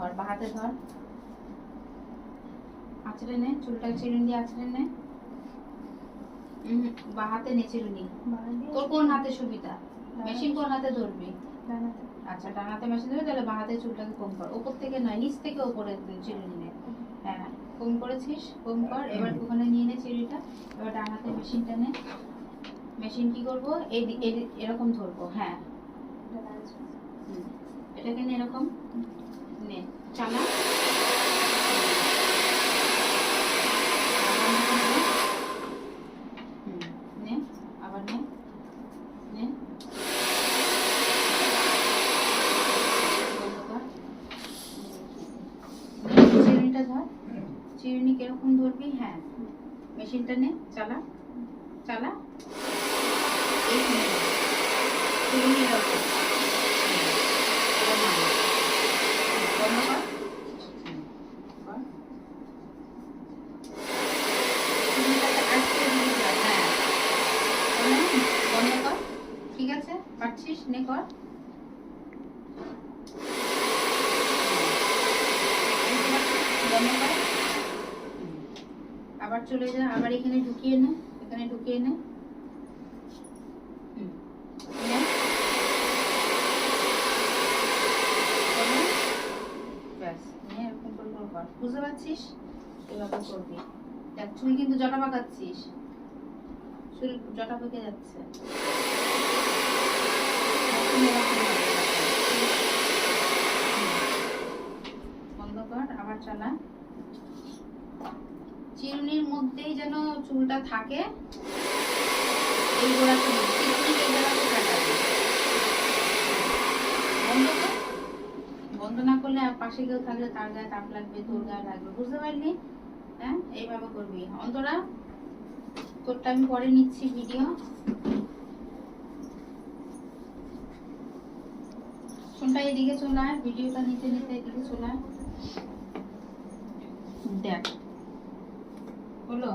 কর, বা হাতে ধর, আঁচড়ে নে, চুলটাকে চিরুনি দিয়ে আঁচড়ে নে। বা হাতে নে চিরুনি। তোর কোন হাতে সুবিধা? মেশিন কোন হাতে ধরবি? আচ্ছা, ডান হাতে মেশিন ধরবি, তাহলে বা হাতে চুলটাকে কম কর, উপর থেকে নয়, নিচ থেকে উপরে চিরুনি নে। হ্যাঁ, কম করেছিস, কম কর। এবার ওখানে নিয়ে নে চিরুনিটা। এবার ডান হাতে মেশিনটা নে। মেশিন কি করবো, এরকম ধরবো। হ্যাঁ, এটাকে নে, এরকম নে, চালা। নে, আবার নে, নে, চিরুনিটা ধর। চিরুনি কিরকম ধরবি? হ্যাঁ, মেশিনটা নে, চালা, চালা। এই চিরুনি এরকম বন্ধ কর। বন্ধ কর। ঠিক আছে, পারছিস, নে কর। বন্ধ কর। আবার চলে যা, আবার এখানে ঢুকিয়ে নে, এখানে ঢুকিয়ে নে। ব্যাস, নিয়ে এরকম করে কর। বুঝতে পারছিস? এভাবে করবি। দেখ, চুল কিন্তু জটা পাকাচ্ছিস, চুল জটা পেকে যাচ্ছে। বন্ধ কর, আবার চালা। চিরুনির মধ্যেই যেন চুলটা থাকে, এই গোড়াতে বন্ধ কর। বন্ধ না করলে আর পাশে কেউ থাকলে তার গায়ে তাপ লাগবে, তোর গায়ে লাগবে, বুঝতে পারলি? হ্যাঁ, এইভাবে করবি। অন্তরা, তোরটা আমি পরে নিচ্ছি ভিডিও। শোনটা এদিকে চলে আয়, ভিডিওটা নিতে নিতে এদিকে চলে আয়। দেখ, হলো?